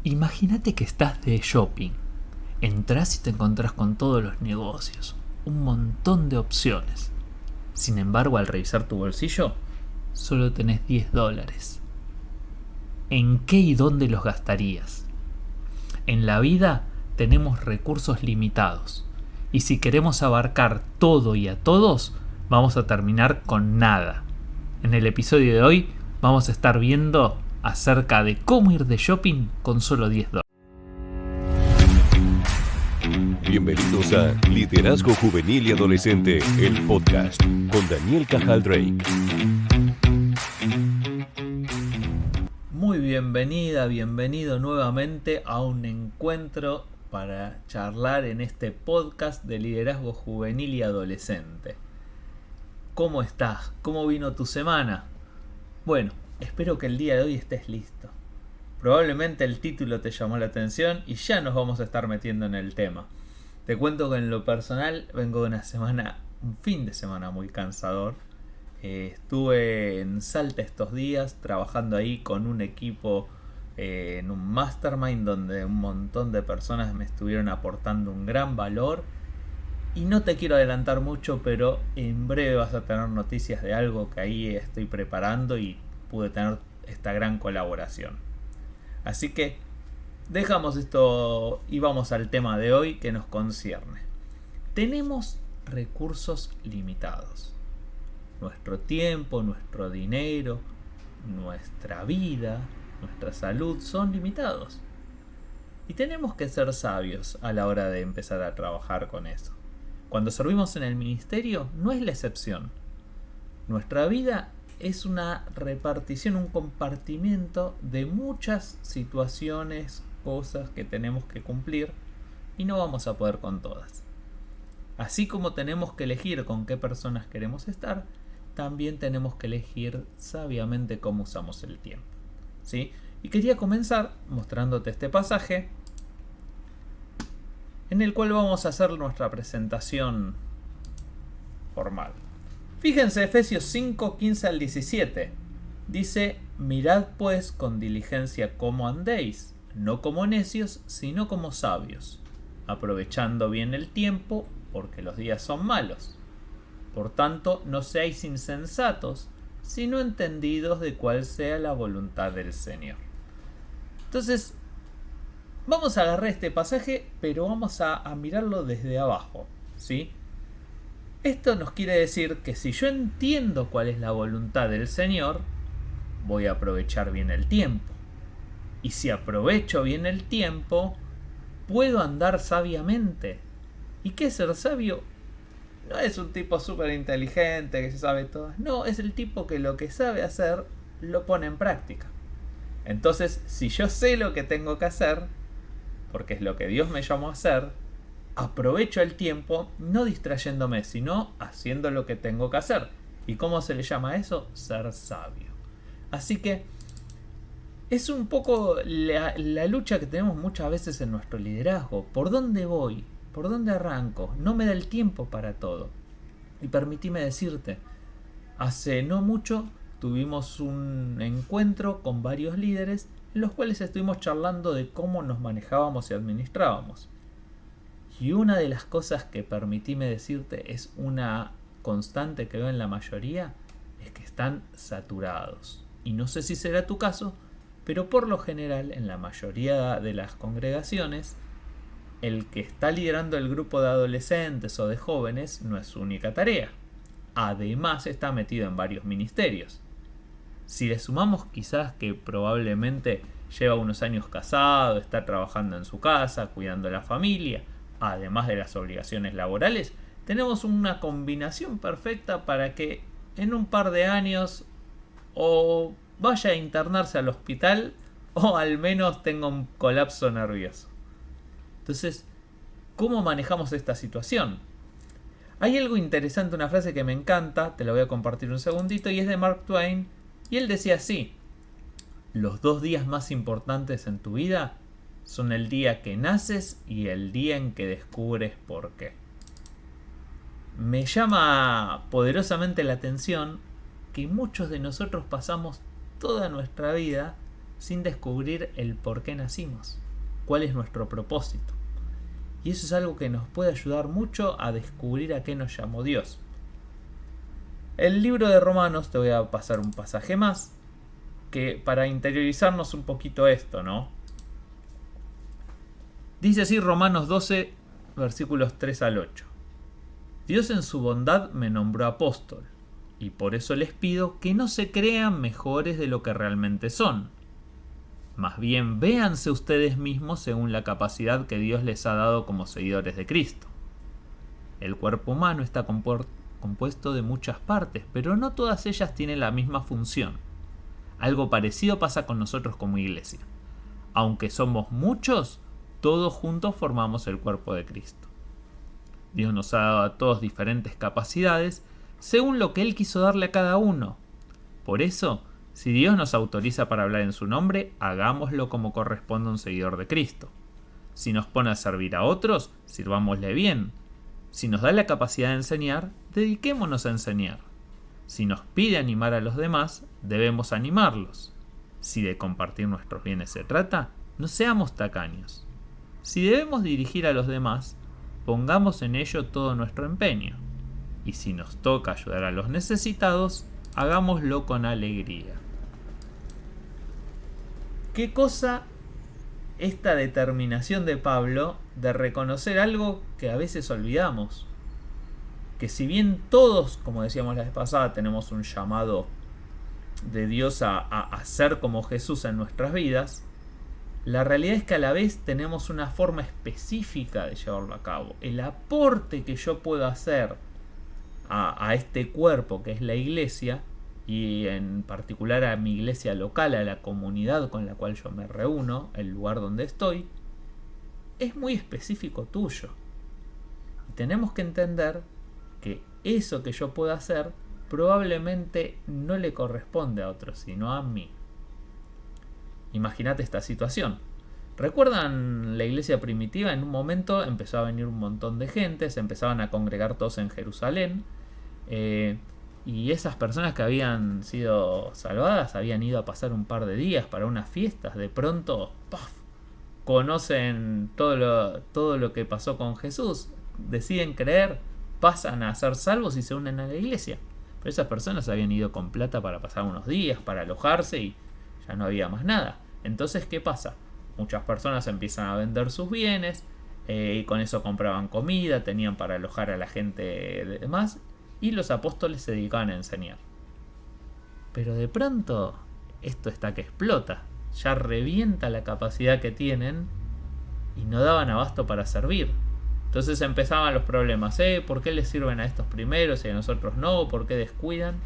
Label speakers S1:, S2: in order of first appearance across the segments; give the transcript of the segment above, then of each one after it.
S1: Imagínate que estás de shopping. Entrás y te encontrás con todos los negocios, un montón de opciones. Sin embargo, al revisar tu bolsillo, solo tenés $10. ¿En qué y dónde los gastarías? En la vida tenemos recursos limitados, y si queremos abarcar todo y a todos, vamos a terminar con nada. En el episodio de hoy vamos a estar viendo acerca de cómo ir de shopping con solo $10.
S2: Bienvenidos a Liderazgo Juvenil y Adolescente, el podcast con Daniel Cajal Drake.
S1: Muy bienvenido nuevamente a un encuentro para charlar en este podcast de liderazgo juvenil y adolescente. ¿Cómo estás? ¿Cómo vino tu semana? Bueno, espero que el día de hoy estés listo. Probablemente el título te llamó la atención y ya nos vamos a estar metiendo en el tema. Te cuento que en lo personal vengo de un fin de semana muy cansador. Estuve en Salta estos días trabajando ahí con un equipo en un mastermind donde un montón de personas me estuvieron aportando un gran valor. Y no te quiero adelantar mucho, pero en breve vas a tener noticias de algo que ahí estoy preparando y pude tener esta gran colaboración. Así que dejamos esto y vamos al tema de hoy que nos concierne. Tenemos recursos limitados. Nuestro tiempo, nuestro dinero, nuestra vida, nuestra salud son limitados. Y tenemos que ser sabios a la hora de empezar a trabajar con eso. Cuando servimos en el ministerio no es la excepción. Nuestra vida es una repartición, un compartimiento de muchas situaciones, cosas que tenemos que cumplir y no vamos a poder con todas. Así como tenemos que elegir con qué personas queremos estar, también tenemos que elegir sabiamente cómo usamos el tiempo, ¿sí? Y quería comenzar mostrándote este pasaje en el cual vamos a hacer nuestra presentación formal. Fíjense, Efesios 5, 15 al 17. Dice: mirad pues con diligencia cómo andéis, no como necios, sino como sabios, aprovechando bien el tiempo, porque los días son malos. Por tanto, no seáis insensatos, sino entendidos de cuál sea la voluntad del Señor. Entonces, vamos a agarrar este pasaje, pero vamos a mirarlo desde abajo, ¿sí? Esto nos quiere decir que si yo entiendo cuál es la voluntad del Señor, voy a aprovechar bien el tiempo. Y si aprovecho bien el tiempo, puedo andar sabiamente. ¿Y qué es ser sabio? No es un tipo súper inteligente que se sabe todo. No, es el tipo que lo que sabe hacer lo pone en práctica. Entonces, si yo sé lo que tengo que hacer, porque es lo que Dios me llamó a hacer, aprovecho el tiempo no distrayéndome, sino haciendo lo que tengo que hacer. ¿Y cómo se le llama a eso? Ser sabio. Así que es un poco la lucha que tenemos muchas veces en nuestro liderazgo. ¿Por dónde voy? ¿Por dónde arranco? No me da el tiempo para todo. Y permitime decirte, hace no mucho tuvimos un encuentro con varios líderes en los cuales estuvimos charlando de cómo nos manejábamos y administrábamos. Y una de las cosas que permitime decirte es una constante que veo en la mayoría, es que están saturados. Y no sé si será tu caso, pero por lo general en la mayoría de las congregaciones, el que está liderando el grupo de adolescentes o de jóvenes no es su única tarea. Además está metido en varios ministerios. Si le sumamos quizás que probablemente lleva unos años casado, está trabajando en su casa, cuidando a la familia, además de las obligaciones laborales, tenemos una combinación perfecta para que en un par de años o vaya a internarse al hospital o al menos tenga un colapso nervioso. Entonces, ¿cómo manejamos esta situación? Hay algo interesante, una frase que me encanta, te la voy a compartir un segundito, y es de Mark Twain, y él decía así: los 2 días más importantes en tu vida son el día que naces y el día en que descubres por qué. Me llama poderosamente la atención que muchos de nosotros pasamos toda nuestra vida sin descubrir el por qué nacimos, cuál es nuestro propósito. Y eso es algo que nos puede ayudar mucho a descubrir a qué nos llamó Dios. El libro de Romanos, te voy a pasar un pasaje más, que para interiorizarnos un poquito esto, ¿no? Dice así Romanos 12, versículos 3 al 8. Dios en su bondad me nombró apóstol, y por eso les pido que no se crean mejores de lo que realmente son. Más bien véanse ustedes mismos según la capacidad que Dios les ha dado como seguidores de Cristo. El cuerpo humano está compuesto de muchas partes, pero no todas ellas tienen la misma función. Algo parecido pasa con nosotros como iglesia. Aunque somos muchos, todos juntos formamos el cuerpo de Cristo. Dios nos ha dado a todos diferentes capacidades según lo que Él quiso darle a cada uno. Por eso, si Dios nos autoriza para hablar en su nombre, hagámoslo como corresponde a un seguidor de Cristo. Si nos pone a servir a otros, sirvámosle bien. Si nos da la capacidad de enseñar, dediquémonos a enseñar. Si nos pide animar a los demás, debemos animarlos. Si de compartir nuestros bienes se trata, no seamos tacaños. Si debemos dirigir a los demás, pongamos en ello todo nuestro empeño. Y si nos toca ayudar a los necesitados, hagámoslo con alegría. ¿Qué cosa esta determinación de Pablo de reconocer algo que a veces olvidamos? Que si bien todos, como decíamos la vez pasada, tenemos un llamado de Dios a ser como Jesús en nuestras vidas, la realidad es que a la vez tenemos una forma específica de llevarlo a cabo. El aporte que yo puedo hacer a este cuerpo que es la iglesia, y en particular a mi iglesia local, a la comunidad con la cual yo me reúno, el lugar donde estoy, es muy específico tuyo. Y tenemos que entender que eso que yo puedo hacer probablemente no le corresponde a otros, sino a mí. Imagínate esta situación. ¿Recuerdan la iglesia primitiva? En un momento empezó a venir un montón de gente, se empezaban a congregar todos en Jerusalén, y esas personas que habían sido salvadas habían ido a pasar un par de días para unas fiestas. De pronto, ¡paf!, conocen todo lo que pasó con Jesús, deciden creer, pasan a ser salvos y se unen a la iglesia. Pero esas personas habían ido con plata para pasar unos días, para alojarse, y ya no había más nada. Entonces, ¿qué pasa? Muchas personas empiezan a vender sus bienes, y con eso compraban comida, tenían para alojar a la gente de demás, y los apóstoles se dedicaban a enseñar. Pero de pronto esto está que explota, ya revienta la capacidad que tienen y no daban abasto para servir. Entonces empezaban los problemas, ¿por qué les sirven a estos primeros y a nosotros no? ¿Por qué descuidan?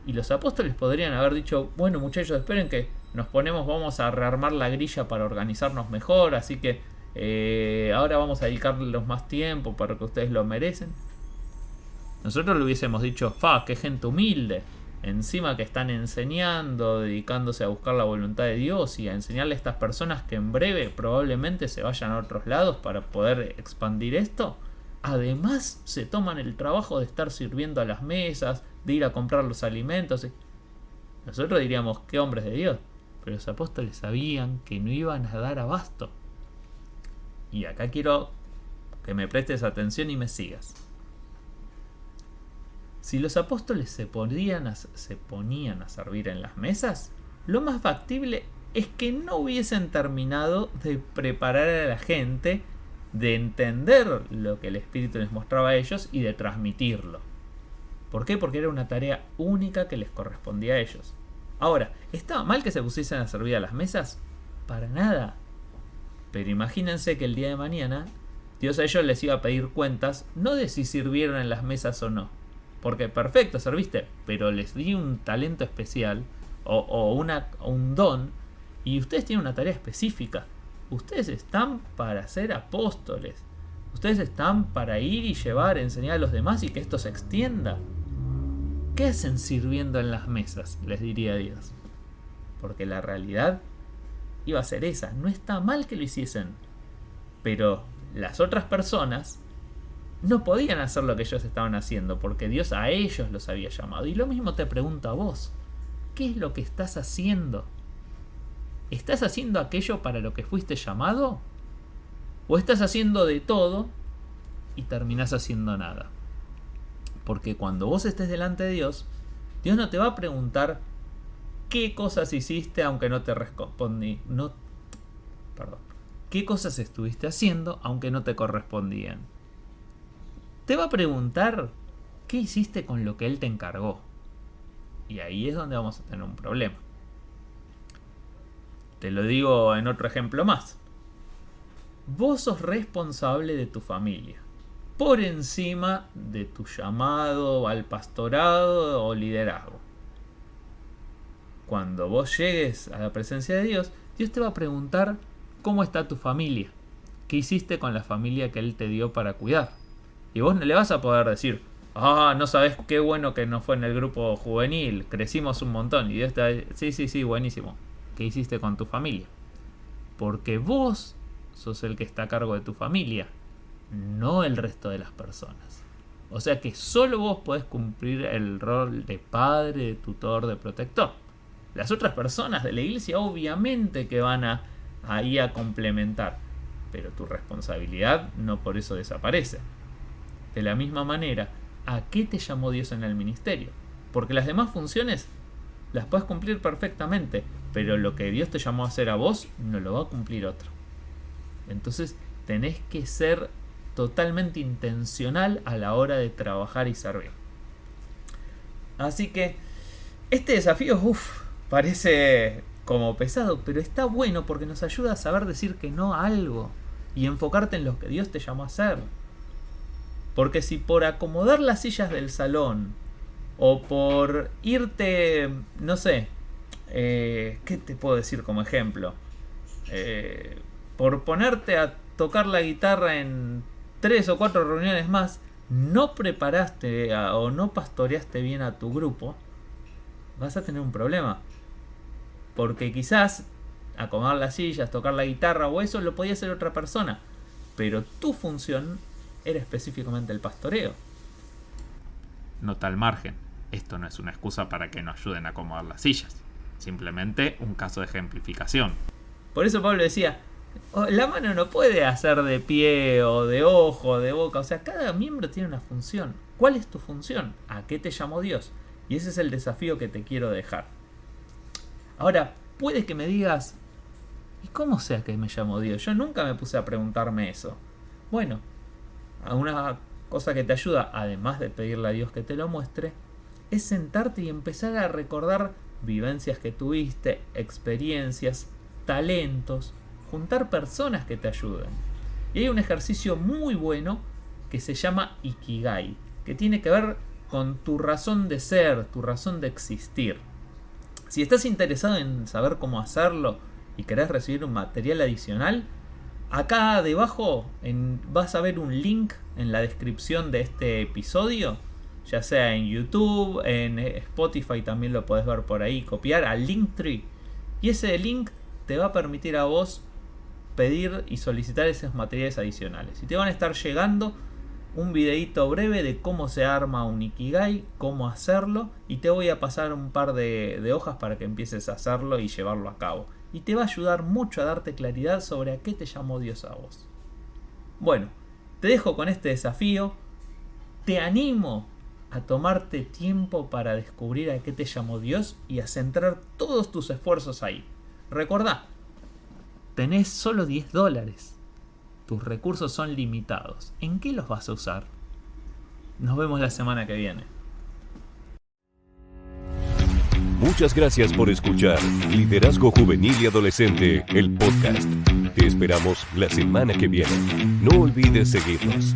S1: Y los apóstoles podrían haber dicho, bueno muchachos, esperen que nos ponemos, vamos a rearmar la grilla para organizarnos mejor, así que ahora vamos a dedicarles más tiempo para que ustedes lo merecen. Nosotros le hubiésemos dicho, qué gente humilde, encima que están enseñando, dedicándose a buscar la voluntad de Dios y a enseñarle a estas personas que en breve probablemente se vayan a otros lados para poder expandir esto. Además se toman el trabajo de estar sirviendo a las mesas, de ir a comprar los alimentos. Nosotros diríamos, qué hombres de Dios. Pero los apóstoles sabían que no iban a dar abasto. Y acá quiero que me prestes atención y me sigas. Si los apóstoles se ponían a servir en las mesas, lo más factible es que no hubiesen terminado de preparar a la gente, de entender lo que el Espíritu les mostraba a ellos y de transmitirlo. ¿Por qué? Porque era una tarea única que les correspondía a ellos. Ahora, ¿estaba mal que se pusiesen a servir a las mesas? Para nada. Pero imagínense que el día de mañana Dios a ellos les iba a pedir cuentas, no de si sirvieron en las mesas o no. Porque perfecto, serviste, pero les di un talento especial o un don, y ustedes tienen una tarea específica. Ustedes están para ser apóstoles. Ustedes están para ir y llevar, enseñar a los demás y que esto se extienda. ¿Qué hacen sirviendo en las mesas?, les diría Dios. Porque la realidad iba a ser esa. No está mal que lo hiciesen, pero las otras personas no podían hacer lo que ellos estaban haciendo, porque Dios a ellos los había llamado. Y lo mismo te pregunto a vos. ¿Qué es lo que estás haciendo? ¿estás haciendo aquello para lo que fuiste llamado? ¿O estás haciendo de todo y terminás haciendo nada? Porque cuando vos estés delante de Dios, Dios no te va a preguntar qué cosas hiciste aunque no te respondí. ¿Qué cosas estuviste haciendo aunque no te correspondían? Te va a preguntar qué hiciste con lo que Él te encargó. Y ahí es donde vamos a tener un problema. Te lo digo en otro ejemplo más. Vos sos responsable de tu familia, por encima de tu llamado al pastorado o liderazgo. Cuando vos llegues a la presencia de Dios, Dios te va a preguntar cómo está tu familia, qué hiciste con la familia que Él te dio para cuidar. Y vos no le vas a poder decir, no sabés qué bueno que nos fue en el grupo juvenil, crecimos un montón. Y Dios te va a decir, sí, buenísimo. ¿Qué hiciste con tu familia? Porque vos sos el que está a cargo de tu familia, no el resto de las personas. O sea que solo vos podés cumplir el rol de padre, de tutor, de protector. Las otras personas de la iglesia obviamente que van ahí a complementar, pero tu responsabilidad no por eso desaparece. De la misma manera, ¿a qué te llamó Dios en el ministerio? Porque las demás funciones las puedes cumplir perfectamente, pero lo que Dios te llamó a hacer a vos no lo va a cumplir otro. Entonces tenés que ser totalmente intencional a la hora de trabajar y servir. Así que este desafío parece como pesado, pero está bueno porque nos ayuda a saber decir que no a algo y enfocarte en lo que Dios te llamó a hacer. Porque si por acomodar las sillas del salón o por irte, no sé, ¿qué te puedo decir como ejemplo? Por ponerte a tocar la guitarra en 3 o 4 reuniones más, no preparaste o no pastoreaste bien a tu grupo, vas a tener un problema. Porque quizás acomodar las sillas, tocar la guitarra o eso lo podía hacer otra persona, pero tu función era específicamente el pastoreo. Nota al margen, esto no es una excusa para que nos ayuden a acomodar las sillas, simplemente un caso de ejemplificación. Por eso Pablo decía, la mano no puede hacer de pie o de ojo o de boca, o sea, cada miembro tiene una función. ¿Cuál es tu función? ¿A qué te llamó Dios? Y ese es el desafío que te quiero dejar. Ahora, puede que me digas, ¿y cómo sé a qué me llamó Dios? Yo nunca me puse a preguntarme eso. Bueno, una cosa que te ayuda, además de pedirle a Dios que te lo muestre, es sentarte y empezar a recordar vivencias que tuviste, experiencias, talentos, juntar personas que te ayuden. Y hay un ejercicio muy bueno que se llama Ikigai, que tiene que ver con tu razón de ser, tu razón de existir. Si estás interesado en saber cómo hacerlo y querés recibir un material adicional, acá debajo vas a ver un link en la descripción de este episodio, ya sea en YouTube, en Spotify también lo podés ver por ahí, copiar al Linktree. Y ese link te va a permitir a vos pedir y solicitar esos materiales adicionales. Y te van a estar llegando un videito breve de cómo se arma un Ikigai, cómo hacerlo, y te voy a pasar un par de hojas para que empieces a hacerlo y llevarlo a cabo. Y te va a ayudar mucho a darte claridad sobre a qué te llamó Dios a vos. Bueno, te dejo con este desafío. Te animo a tomarte tiempo para descubrir a qué te llamó Dios y a centrar todos tus esfuerzos ahí. Recordá, tenés solo $10. Tus recursos son limitados. ¿En qué los vas a usar? Nos vemos la semana que viene.
S2: Muchas gracias por escuchar Liderazgo Juvenil y Adolescente, el podcast. Te esperamos la semana que viene. No olvides seguirnos.